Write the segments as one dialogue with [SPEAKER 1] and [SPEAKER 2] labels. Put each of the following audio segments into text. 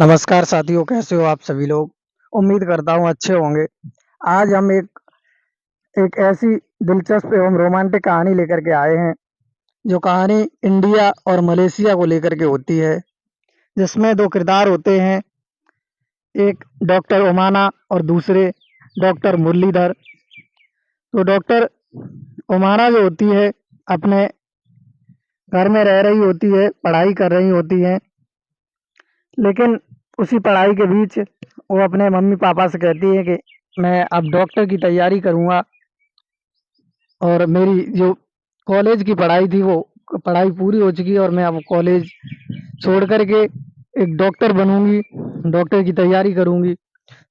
[SPEAKER 1] नमस्कार साथियों, कैसे हो आप सभी लोग? उम्मीद करता हूँ अच्छे होंगे। आज हम एक एक ऐसी दिलचस्प एवं रोमांटिक कहानी लेकर के आए हैं, जो कहानी इंडिया और मलेशिया को लेकर के होती है, जिसमें 2 किरदार होते हैं, एक डॉक्टर ओमाना और दूसरे डॉक्टर मुरलीधर। तो डॉक्टर ओमाना जो होती है, अपने घर में रह रही होती है, पढ़ाई कर रही होती हैं, लेकिन उसी पढ़ाई के बीच वो अपने मम्मी-पापा से कहती है कि मैं अब डॉक्टर की तैयारी करूँगा और मेरी जो कॉलेज की पढ़ाई थी वो पढ़ाई पूरी हो चुकी है और मैं अब कॉलेज छोड़ कर के एक डॉक्टर बनूँगी, डॉक्टर की तैयारी करूँगी।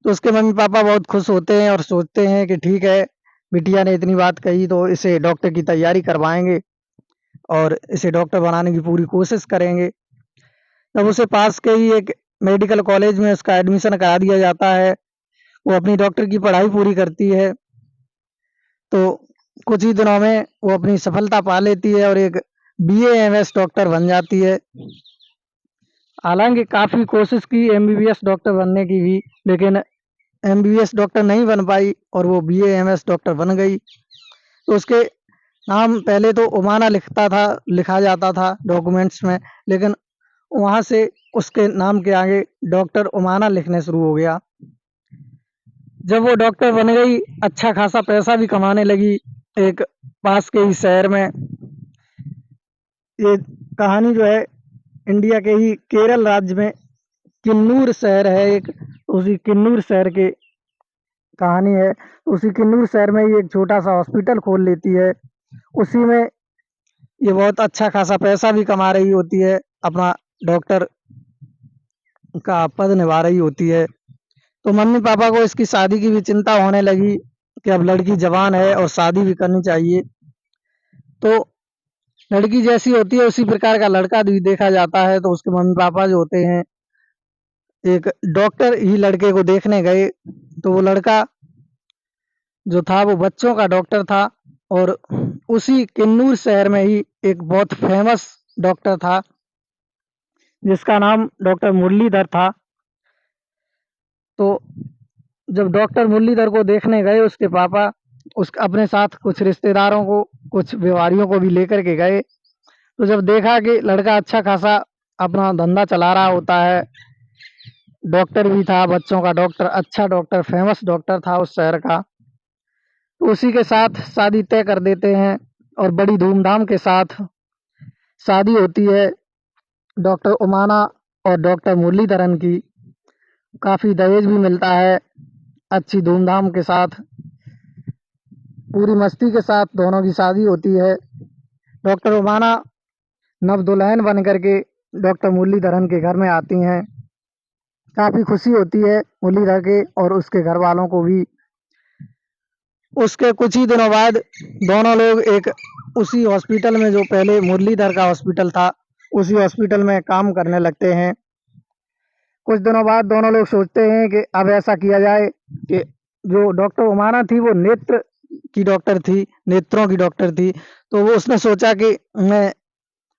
[SPEAKER 1] तो उसके मम्मी-पापा बहुत खुश होते हैं और सोचते हैं कि ठीक है, बिटिया ने इतनी बात कही तो इसे डॉक्टर की तैयारी करवाएँगे और इसे डॉक्टर बनाने की पूरी कोशिश करेंगे। तब उसे पास के ही एक मेडिकल कॉलेज में उसका एडमिशन करा दिया जाता है। वो अपनी डॉक्टर की पढ़ाई पूरी करती है, तो कुछ ही दिनों में वो अपनी सफलता पा लेती है और एक बीएएमएस डॉक्टर बन जाती है। हालाँकि काफ़ी कोशिश की एमबीबीएस डॉक्टर बनने की भी, लेकिन एमबीबीएस डॉक्टर नहीं बन पाई और वो बीएएमएस डॉक्टर बन गई। तो उसके नाम पहले तो ओमाना लिखा जाता था डॉक्यूमेंट्स में, लेकिन वहाँ से उसके नाम के आगे डॉक्टर ओमाना लिखने शुरू हो गया। जब वो डॉक्टर बन गई, अच्छा खासा पैसा भी कमाने लगी एक पास के ही शहर में। ये कहानी जो है इंडिया के ही केरल राज्य में किन्नूर शहर है एक, उसी किन्नूर शहर की कहानी है। उसी किन्नूर शहर में ये एक छोटा-सा हॉस्पिटल खोल लेती है। उसी में ये बहुत अच्छा खासा पैसा भी कमा रही होती है, अपना डॉक्टर का पद निभा रही होती है। तो मम्मी-पापा को इसकी शादी की भी चिंता होने लगी कि अब लड़की जवान है और शादी भी करनी चाहिए। तो लड़की जैसी होती है उसी प्रकार का लड़का भी देखा जाता है, तो उसके मम्मी-पापा जो होते हैं, एक डॉक्टर ही लड़के को देखने गए। तो वो लड़का जो था वो बच्चों का डॉक्टर था और उसी किन्नूर शहर में ही एक बहुत फ़ेमस डॉक्टर था, जिसका नाम डॉक्टर मुरलीधर था। तो जब डॉक्टर मुरलीधर को देखने गए उसके पापा, उस अपने साथ कुछ रिश्तेदारों को, कुछ व्यवहारियों को भी लेकर के गए। तो जब देखा कि लड़का अच्छा खासा अपना धंधा चला रहा होता है, डॉक्टर भी था, बच्चों का डॉक्टर, अच्छा डॉक्टर, फ़ेमस डॉक्टर था उस शहर का, तो उसी के साथ शादी तय कर देते हैं और बड़ी धूमधाम के साथ शादी होती है डॉक्टर ओमाना और डॉक्टर मुरलीधरन की। काफ़ी दहेज भी मिलता है, अच्छी धूमधाम के साथ, पूरी मस्ती के साथ दोनों की शादी होती है। डॉक्टर ओमाना नव-दुल्हन बन कर के डॉक्टर मुरलीधरन के घर में आती हैं। काफ़ी खुशी होती है मुरलीधर के और उसके घरवालों को भी। उसके कुछ ही दिनों बाद दोनों लोग एक उसी हॉस्पिटल में, जो पहले मुरलीधर का हॉस्पिटल था, उसी हॉस्पिटल में काम करने लगते हैं। कुछ दिनों बाद दोनों लोग सोचते हैं कि अब ऐसा किया जाए कि जो डॉक्टर ओमाना थी वो नेत्र की डॉक्टर थी, नेत्रों की डॉक्टर थी। तो वो उसने सोचा कि मैं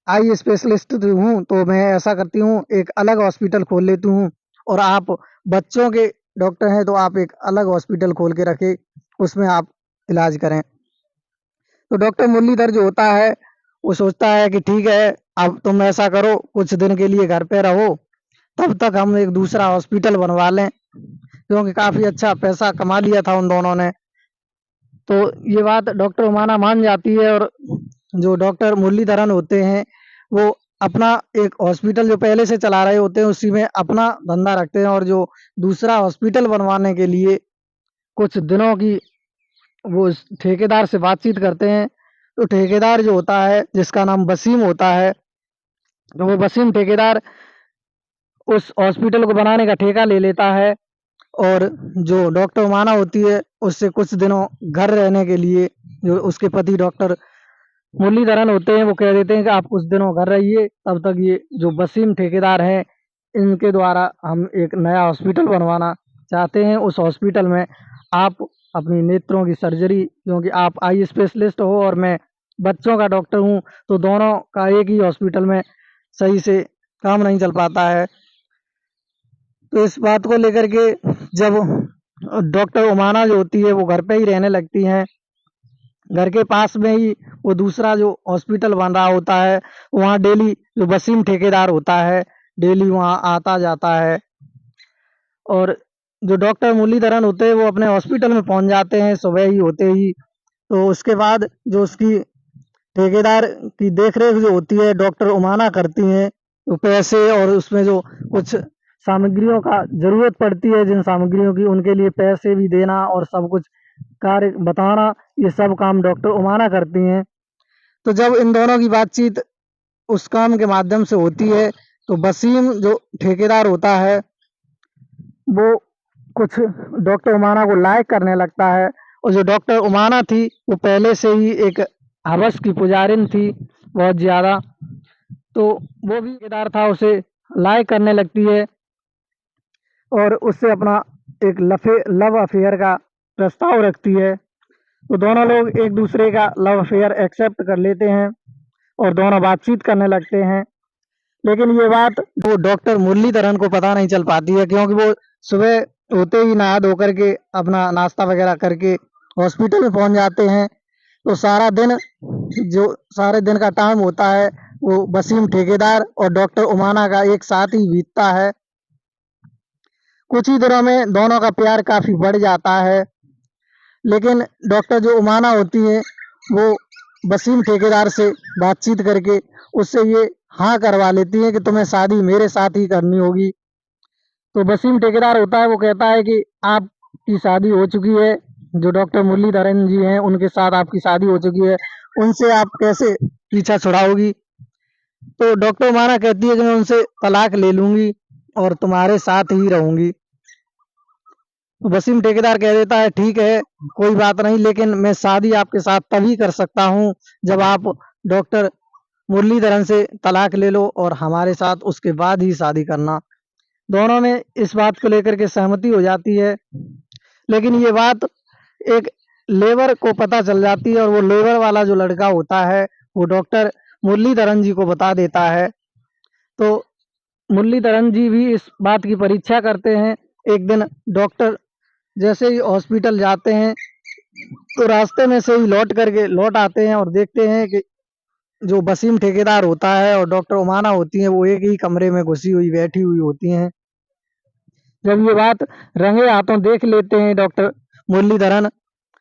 [SPEAKER 1] आई स्पेशलिस्ट हूँ, तो मैं ऐसा करती हूँ, एक अलग हॉस्पिटल खोल लेती हूँ और आप बच्चों के डॉक्टर हैं, तो आप एक अलग हॉस्पिटल खोल के रखें, उसमें आप इलाज करें। तो डॉक्टर मुरलीधर जो होता है, वो सोचता है कि ठीक है, अब तुम ऐसा करो, कुछ दिन के लिए घर पे रहो, तब तक हम एक दूसरा हॉस्पिटल बनवा लें, क्योंकि काफ़ी अच्छा पैसा कमा लिया था उन दोनों ने। तो ये बात डॉक्टर ओमाना मान जाती है और जो डॉक्टर मुरलीधरन होते हैं, वो अपना एक हॉस्पिटल जो पहले से चला रहे होते हैं, उसी में अपना धंधा रखते हैं और जो दूसरा हॉस्पिटल बनवाने के लिए कुछ दिनों की वो उस ठेकेदार से बातचीत करते हैं। तो ठेकेदार जो होता है, जिसका नाम वसीम होता है, तो वो वसीम ठेकेदार उस हॉस्पिटल को बनाने का ठेका ले लेता है और जो डॉक्टर ओमाना होती है, उससे कुछ दिनों घर रहने के लिए, जो उसके पति डॉक्टर मुरलीधरन होते हैं, वो कह देते हैं कि आप कुछ दिनों घर रहिए, तब तक ये जो वसीम ठेकेदार हैं, इनके द्वारा हम एक नया हॉस्पिटल बनवाना चाहते हैं। उस हॉस्पिटल में आप अपनी नेत्रों की सर्जरी, क्योंकि आप आई स्पेशलिस्ट हो और मैं बच्चों का डॉक्टर हूँ, तो दोनों का एक ही हॉस्पिटल में सही से काम नहीं चल पाता है। तो इस बात को लेकर के जब डॉक्टर उमाना जो होती है वो घर पे ही रहने लगती हैं, घर के पास में ही वो दूसरा जो हॉस्पिटल बन रहा होता है, वहाँ डेली जो वसीम ठेकेदार होता है, डेली वहाँ आता जाता है। और जो डॉक्टर मुरलीधरन होते हैं वो अपने हॉस्पिटल में पहुँच जाते हैं सुबह ही होते ही। तो उसके बाद जो उसकी ठेकेदार की देख-रेख जो होती है डॉक्टर उमाना करती हैं। तो पैसे और उसमें जो कुछ सामग्रियों का ज़रूरत पड़ती है, जिन सामग्रियों की उनके लिए पैसे भी देना और सब कुछ कार्य बताना, ये सब काम डॉक्टर उमाना करती हैं। तो जब इन दोनों की बातचीत उस काम के माध्यम से होती है, तो वसीम जो ठेकेदार होता है, वो कुछ डॉक्टर उमाना को लाइक करने लगता है। और जो डॉक्टर उमाना थी, वो पहले से ही एक हवस की पुजारिन थी बहुत ज़्यादा। तो वो भी ठेकेदार था, उसे लाइक करने लगती है और उससे अपना एक लव अफेयर का प्रस्ताव रखती है। तो दोनों लोग एक दूसरे का लव अफेयर एक्सेप्ट कर लेते हैं और दोनों बातचीत करने लगते हैं। लेकिन ये बात वो डॉक्टर मुरलीधरन को पता नहीं चल पाती है, क्योंकि वो सुबह होते ही नहा धो करके अपना नाश्ता वगैरह करके हॉस्पिटल में पहुंच जाते हैं। तो सारा दिन जो सारे दिन का टाइम होता है वो वसीम ठेकेदार और डॉक्टर उमाना का एक साथ ही बीतता है। कुछ ही दिनों में दोनों का प्यार काफ़ी बढ़ जाता है। लेकिन डॉक्टर जो उमाना होती है वो वसीम ठेकेदार से बातचीत करके उससे ये हाँ करवा लेती है कि तुम्हें शादी मेरे साथ ही करनी होगी। तो वसीम ठेकेदार होता है वो कहता है कि आपकी शादी हो चुकी है, जो डॉक्टर मुरलीधरन जी हैं उनके साथ आपकी शादी हो चुकी है, उनसे आप कैसे पीछा छुड़ाओगी। तो डॉक्टर उमाना कहती है कि मैं उनसे तलाक ले लूंगी और तुम्हारे साथ ही रहूंगी। तो वसीम ठेकेदार कह देता है ठीक है, कोई बात नहीं, लेकिन मैं शादी आपके साथ तभी कर सकता हूँ जब आप डॉक्टर मुरलीधरन से तलाक ले लो और हमारे साथ उसके बाद ही शादी करना। दोनों में इस बात को लेकर के सहमति हो जाती है। लेकिन ये बात एक लेबर को पता चल जाती है और वो लेबर वाला जो लड़का होता है वो डॉक्टर मुरलीधरन जी को बता देता है। तो मुरलीधरन जी भी इस बात की परीक्षा करते हैं। एक दिन डॉक्टर जैसे ही हॉस्पिटल जाते हैं तो रास्ते में से ही लौट आते हैं और देखते हैं कि जो वसीम ठेकेदार होता है और डॉक्टर उमाना होती हैं वो एक ही कमरे में घुसी हुई बैठी हुई होती हैं। जब ये बात रंगे हाथों देख लेते हैं डॉक्टर मुरलीधरन,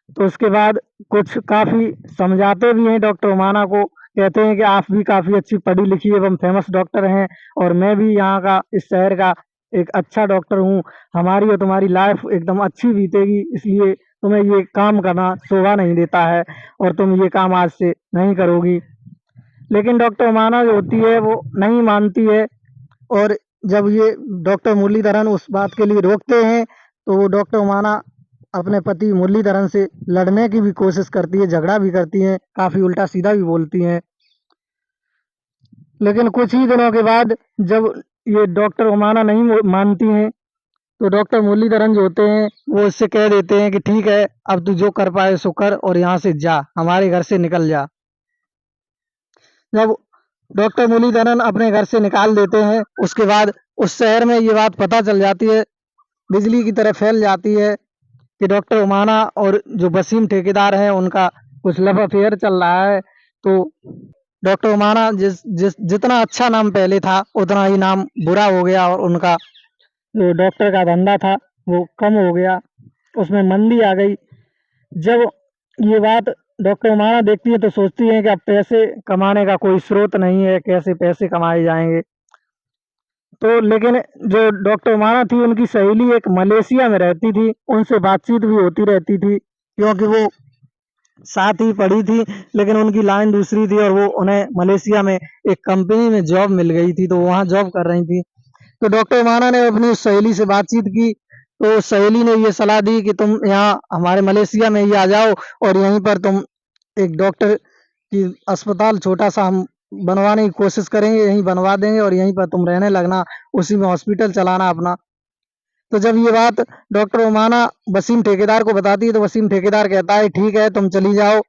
[SPEAKER 1] तो उसके बाद कुछ काफ़ी समझाते भी हैं डॉक्टर उमाना को। कहते हैं कि आप भी काफ़ी अच्छी पढ़ी लिखी एवं फेमस डॉक्टर हैं और मैं भी यहाँ का इस शहर का एक अच्छा डॉक्टर हूँ। हमारी और तुम्हारी लाइफ एकदम अच्छी बीतेगी, इसलिए तुम्हें ये काम करना शोभा नहीं देता है और तुम ये काम आज से नहीं करोगी। लेकिन डॉक्टर उमाना जो होती है वो नहीं मानती है। और जब ये डॉक्टर मुरलीधरन उस बात के लिए रोकते हैं तो वो डॉक्टर उमाना अपने पति मुरलीधरन से लड़ने की भी कोशिश करती है, झगड़ा भी करती हैं, काफ़ी उल्टा सीधा भी बोलती हैं। लेकिन कुछ ही दिनों के बाद जब ये डॉक्टर उमाना नहीं मानती हैं तो डॉक्टर मुरलीधरन जो होते हैं वो इससे कह देते हैं कि ठीक है, अब तू जो कर पाए सो कर और यहाँ से जा, हमारे घर से निकल जा। जब डॉक्टर मुरलीधरन अपने घर से निकाल देते हैं उसके बाद उस शहर में ये बात पता चल जाती है, बिजली की तरह फैल जाती है कि डॉक्टर उमाना और जो वसीम ठेकेदार है उनका कुछ लव अफेयर चल रहा है। तो डॉक्टर उमाना जिस जिस जितना अच्छा नाम पहले था उतना ही नाम बुरा हो गया और उनका जो डॉक्टर का धंधा था वो कम हो गया, उसमें मंदी आ गई। जब ये बात डॉक्टर उमाना देखती है तो सोचती है कि अब पैसे कमाने का कोई स्रोत नहीं है, कैसे पैसे कमाए जाएंगे। तो लेकिन जो डॉक्टर उमाना थी उनकी सहेली एक मलेशिया में रहती थी, उनसे बातचीत भी होती रहती थी, क्योंकि वो साथ ही पढ़ी थी लेकिन उनकी लाइन दूसरी थी और वो उन्हें मलेशिया में एक कंपनी में जॉब मिल गई थी, तो वहाँ जॉब कर रही थी। तो डॉक्टर उमाना ने अपनी उस सहेली से बातचीत की, तो उस सहेली ने ये सलाह दी कि तुम यहाँ हमारे मलेशिया में ही आ जाओ और यहीं पर तुम एक डॉक्टर की अस्पताल छोटा सा हम बनवाने की कोशिश करेंगे, यहीं बनवा देंगे और यहीं पर तुम रहने लगना, उसी में हॉस्पिटल चलाना अपना। तो जब ये बात डॉक्टर उमाना वसीम ठेकेदार को बताती है तो वसीम ठेकेदार कहता है ठीक है तुम चली जाओ,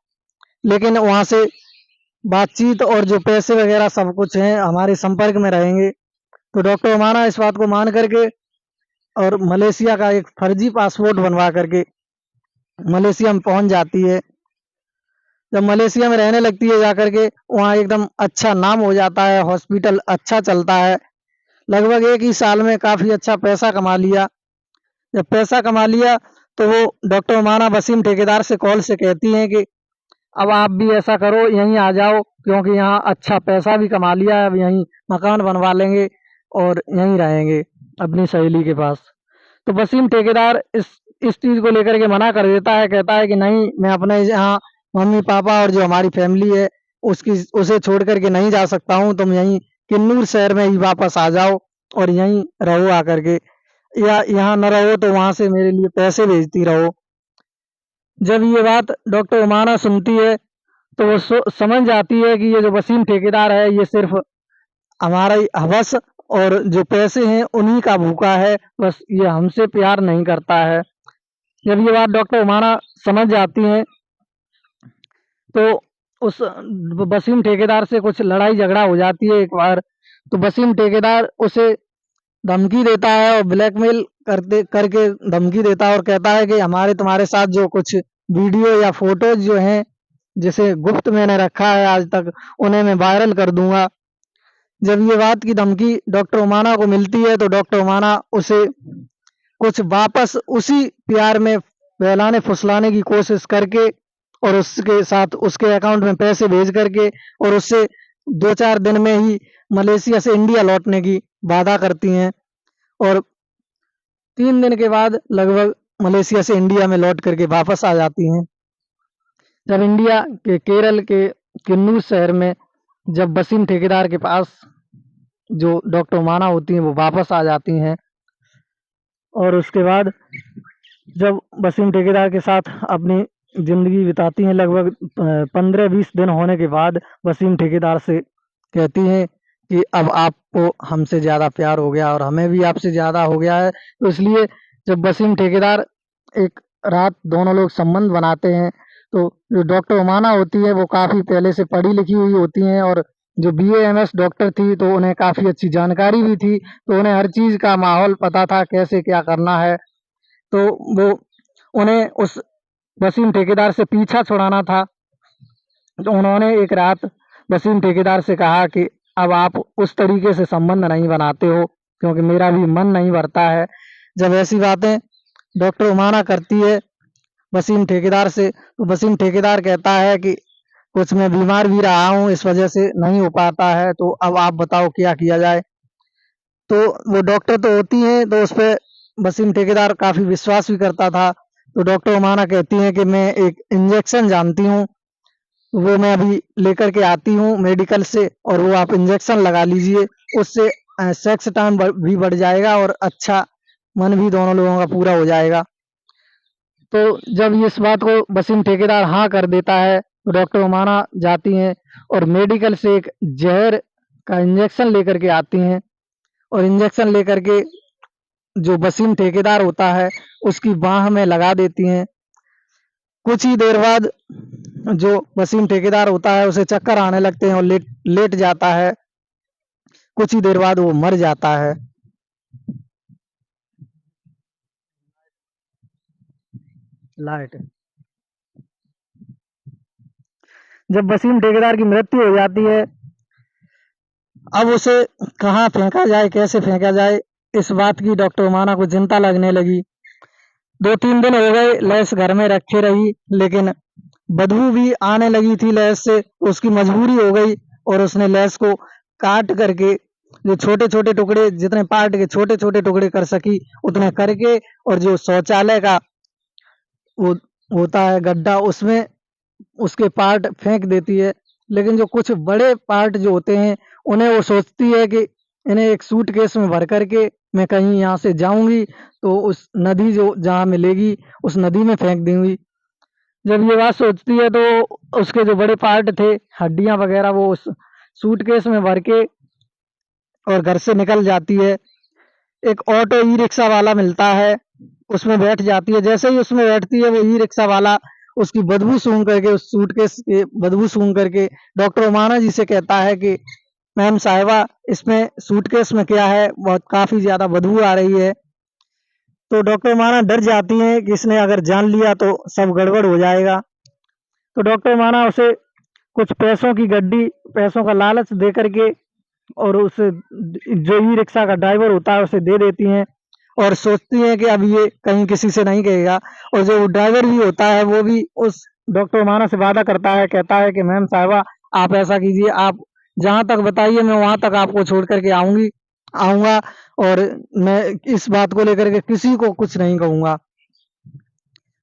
[SPEAKER 1] लेकिन वहाँ से बातचीत और जो पैसे वगैरह सब कुछ हैं हमारे संपर्क में रहेंगे। तो डॉक्टर उमाना इस बात को मान करके और मलेशिया का एक फर्जी पासपोर्ट बनवा करके मलेशिया में पहुंच जाती है। जब मलेशिया में रहने लगती है जाकर के, वहाँ एकदम अच्छा नाम हो जाता है, हॉस्पिटल अच्छा चलता है। लगभग 1 ही साल में काफ़ी अच्छा पैसा कमा लिया। जब पैसा कमा लिया तो वो डॉक्टर उमाना वसीम ठेकेदार से कॉल से कहती हैं कि अब आप भी ऐसा करो, यहीं आ जाओ, क्योंकि यहाँ अच्छा पैसा भी कमा लिया है, अब यहीं मकान बनवा लेंगे और यहीं रहेंगे अपनी सहेली के पास। तो वसीम ठेकेदार इस चीज़ को लेकर के मना कर देता है, कहता है कि नहीं, मैं अपने यहाँ मम्मी पापा और जो हमारी फैमिली है उसकी उसे छोड़ कर के नहीं जा सकता हूँ। तुम यहीं किन्नूर शहर में ही वापस आ जाओ और यहीं रहो आकर के, या यहाँ न रहो तो वहाँ से मेरे लिए पैसे भेजती रहो। जब ये बात डॉक्टर उमाना सुनती है तो वो समझ जाती है कि ये जो वसीम ठेकेदार है ये सिर्फ हमारा ही हवस और जो पैसे हैं उन्हीं का भूखा है, बस ये हमसे प्यार नहीं करता है। जब ये बात डॉक्टर उमाना समझ जाती हैं तो उस वसीम ठेकेदार से कुछ लड़ाई झगड़ा हो जाती है एक बार। तो वसीम ठेकेदार उसे धमकी देता है और ब्लैकमेल करते करके धमकी देता है और कहता है कि हमारे तुम्हारे साथ जो कुछ वीडियो या फोटोज जो हैं जिसे गुप्त मैंने रखा है आज तक, उन्हें मैं वायरल कर दूंगा। जब ये बात की धमकी डॉक्टर उमाना को मिलती है तो डॉक्टर उमाना उसे कुछ वापस उसी प्यार में बहलाने फुसलाने की कोशिश करके और उसके साथ उसके अकाउंट में पैसे भेज करके और उससे 2-4 दिन में ही मलेशिया से इंडिया लौटने की वादा करती हैं और 3 दिन के बाद लगभग मलेशिया से इंडिया में लौट करके वापस आ जाती हैं। जब इंडिया के केरल के किन्नूर शहर में जब वसीम ठेकेदार के पास जो डॉक्टर उमाना होती हैं वो वापस आ जाती हैं और उसके बाद जब वसीम ठेकेदार के साथ अपनी ज़िंदगी बिताती हैं, लगभग 15-20 दिन होने के बाद वसीम ठेकेदार से कहती हैं कि अब आपको हमसे ज़्यादा प्यार हो गया और हमें भी आपसे ज़्यादा हो गया है। तो इसलिए जब वसीम ठेकेदार एक रात दोनों लोग संबंध बनाते हैं तो जो डॉक्टर उमाना होती है वो काफ़ी पहले से पढ़ी लिखी हुई होती हैं और जो BA MS डॉक्टर थी तो उन्हें काफ़ी अच्छी जानकारी भी थी, तो उन्हें हर चीज़ का माहौल पता था कैसे क्या करना है। तो वो उन्हें उस वसीम ठेकेदार से पीछा छुड़ाना था। तो उन्होंने एक रात वसीम ठेकेदार से कहा कि अब आप उस तरीके से संबंध नहीं बनाते हो क्योंकि मेरा भी मन नहीं भरता है। जब ऐसी बातें डॉक्टर उमाना करती है वसीम ठेकेदार से तो वसीम ठेकेदार कहता है कि कुछ मैं बीमार भी रहा हूँ, इस वजह से नहीं हो पाता है, तो अब आप बताओ क्या किया जाए। तो वो डॉक्टर तो होती हैं तो उस पर वसीम ठेकेदार काफ़ी विश्वास भी करता था। तो डॉक्टर उमाना कहती हैं कि मैं एक इंजेक्शन जानती हूँ, वो मैं अभी लेकर के आती हूँ मेडिकल से और वो आप इंजेक्शन लगा लीजिए, उससे सेक्स टाइम भी बढ़ जाएगा और अच्छा मन भी दोनों लोगों का पूरा हो जाएगा। तो जब इस बात को वसीम ठेकेदार हाँ कर देता है तो डॉक्टर उमाना जाती हैं और मेडिकल से एक जहर का इंजेक्शन लेकर के आती हैं और इंजेक्शन लेकर के जो वसीम ठेकेदार होता है उसकी बाह में लगा देती हैं। कुछ ही देर बाद जो वसीम ठेकेदार होता है उसे चक्कर आने लगते हैं और लेट लेट जाता है। कुछ ही देर बाद वो मर जाता है। लाइट जब वसीम ठेकेदार की मृत्यु हो जाती है, अब उसे कहाँ फेंका जाए, कैसे फेंका जाए, इस बात की डॉक्टर उमाना को चिंता लगने लगी। 2-3 दिन हो गए लैस घर में रखे रही, लेकिन बदबू भी आने लगी थी लैस से, तो उसकी मजबूरी हो गई और उसने लैस को काट करके जो छोटे छोटे टुकड़े, जितने पार्ट के छोटे छोटे टुकड़े कर सकी उतने करके, और जो शौचालय का वो होता है गड्ढा उसमें उसके पार्ट फेंक देती है। लेकिन जो कुछ बड़े पार्ट जो होते हैं उन्हें वो सोचती है कि इन्हें एक सूटकेस में भर करके मैं कहीं यहाँ से जाऊंगी तो उस नदी जो जहाँ मिलेगी उस नदी में फेंक दूंगी। जब ये बात सोचती है तो उसके जो बड़े पार्ट थे, हड्डियां वगैरह, वो उस सूटकेस में भर के और घर से निकल जाती है। एक ऑटो ई रिक्शा वाला मिलता है, उसमें बैठ जाती है। जैसे ही उसमें बैठती है वो ई रिक्शा वाला उसकी बदबू सूंघ करके, उस सूटकेस की बदबू सूंघ करके डॉक्टर उमाना जी से कहता है कि मैम साहिबा, इसमें सूटकेस में क्या है, बहुत काफ़ी ज़्यादा बदबू आ रही है। तो डॉक्टर माना डर जाती हैं कि इसने अगर जान लिया तो सब गड़बड़ हो जाएगा। तो डॉक्टर माना उसे कुछ पैसों की गड्डी, पैसों का लालच दे करके और उस जो ई रिक्शा का ड्राइवर होता है उसे दे देती हैं और सोचती हैं कि अब ये कहीं किसी से नहीं कहेगा। और जो ड्राइवर भी होता है वो भी उस डॉक्टर माना से वादा करता है, कहता है कि मैम साहिबा आप ऐसा कीजिए, आप जहाँ तक बताइए मैं वहाँ तक आपको छोड़ कर के आऊँगा और मैं इस बात को लेकर के किसी को कुछ नहीं कहूँगा।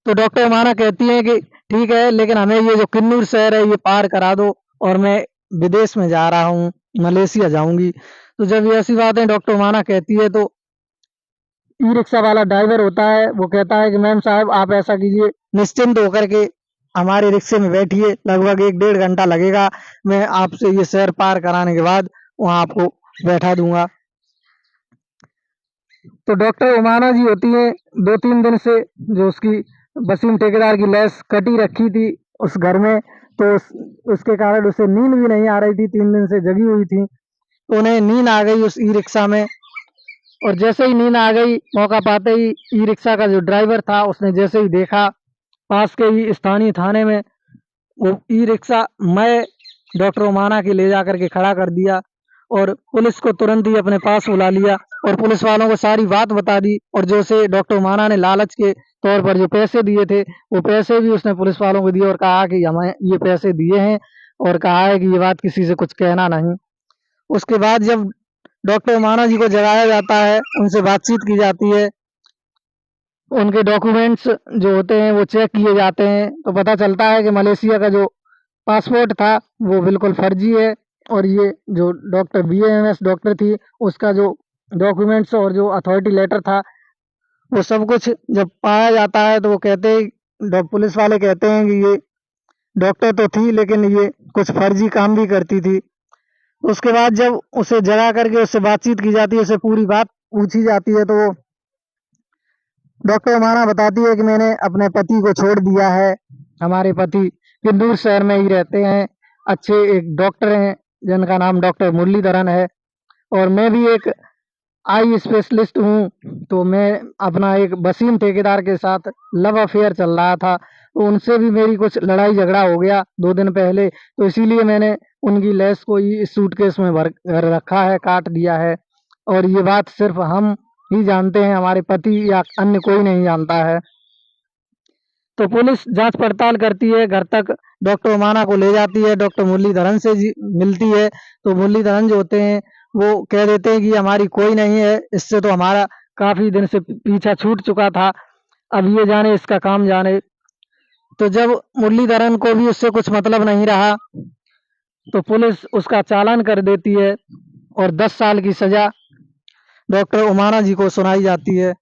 [SPEAKER 1] तो डॉक्टर माना कहती हैं कि ठीक है, लेकिन हमें ये जो किन्नूर शहर है ये पार करा दो और मैं विदेश में जा रहा हूँ, मलेशिया जाऊँगी। तो जब ये ऐसी बातें डॉक्टर माना कहती है तो ई रिक्शा वाला ड्राइवर होता है, वो कहता है कि मैम साहब आप ऐसा कीजिए, निश्चिंत होकर के हमारे रिक्शे में बैठिए, लगभग 1 डेढ़ घंटा लगेगा। मैं आपसे ये शहर पार कराने के बाद वहाँ आपको बैठा दूँगा। तो डॉक्टर उमाना जी होती हैं, 2-3 दिन से जो उसकी वसीम ठेकेदार की लैस कटी रखी थी उस घर में, तो उसके कारण उसे नींद भी नहीं आ रही थी, 3 दिन से जगी हुई थी। तो उन्हें नींद आ गई उस ई रिक्शा में और जैसे ही नींद आ गई, मौका पाते ही ई रिक्शा का जो ड्राइवर था उसने जैसे ही देखा पास के ही स्थानीय थाने में वो ई रिक्शा मैं डॉक्टर उमाना के ले जाकर के खड़ा कर दिया और पुलिस को तुरंत ही अपने पास बुला लिया और पुलिस वालों को सारी बात बता दी और जो उसे डॉक्टर उमाना ने लालच के तौर पर जो पैसे दिए थे वो पैसे भी उसने पुलिस वालों को दिए और कहा कि हमें ये पैसे दिए हैं और कहा है कि ये बात किसी से कुछ कहना नहीं। उसके बाद जब डॉक्टर उमाना जी को जगाया जाता है, उनसे बातचीत की जाती है, उनके डॉक्यूमेंट्स जो होते हैं वो चेक किए जाते हैं, तो पता चलता है कि मलेशिया का जो पासपोर्ट था वो बिल्कुल फर्जी है और ये जो डॉक्टर बीएमएस डॉक्टर थी उसका जो डॉक्यूमेंट्स और जो अथॉरिटी लेटर था वो सब कुछ जब पाया जाता है तो वो कहते हैं, पुलिस वाले कहते हैं कि ये डॉक्टर तो थी लेकिन ये कुछ फर्जी काम भी करती थी। उसके बाद जब उसे जगा करके उससे बातचीत की जाती है, उसे पूरी बात पूछी जाती है, तो वो डॉक्टर उमाना बताती है कि मैंने अपने पति को छोड़ दिया है। हमारे पति किन्नूर शहर में ही रहते हैं, अच्छे एक डॉक्टर हैं जिनका नाम डॉक्टर मुरलीधरन है और मैं भी एक आई स्पेशलिस्ट हूँ। तो मैं अपना एक वसीम ठेकेदार के साथ लव अफेयर चल रहा था, तो उनसे भी मेरी कुछ लड़ाई झगड़ा हो गया 2 दिन पहले, तो इसीलिए मैंने उनकी लैस को इस सूटकेस में भर रखा है, काट दिया है और ये बात सिर्फ हम ही जानते हैं, हमारे पति या अन्य कोई नहीं जानता है। तो पुलिस जांच पड़ताल करती है, घर तक डॉक्टर उमाना को ले जाती है, डॉक्टर मुरलीधरन से मिलती है, तो मुरलीधरन जो होते हैं वो कह देते हैं कि हमारी कोई नहीं है, इससे तो हमारा काफ़ी दिन से पीछा छूट चुका था, अब ये जाने इसका काम जाने। तो जब मुरलीधरन को भी उससे कुछ मतलब नहीं रहा, तो पुलिस उसका चालान कर देती है और 10 साल की सज़ा डॉक्टर उमाना जी को सुनाई जाती है,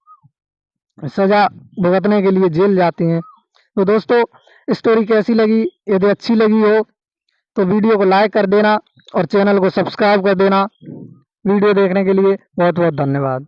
[SPEAKER 1] सज़ा भुगतने के लिए जेल जाती हैं। तो दोस्तों स्टोरी कैसी लगी? यदि अच्छी लगी हो तो वीडियो को लाइक कर देना और चैनल को सब्सक्राइब कर देना। वीडियो देखने के लिए बहुत बहुत धन्यवाद।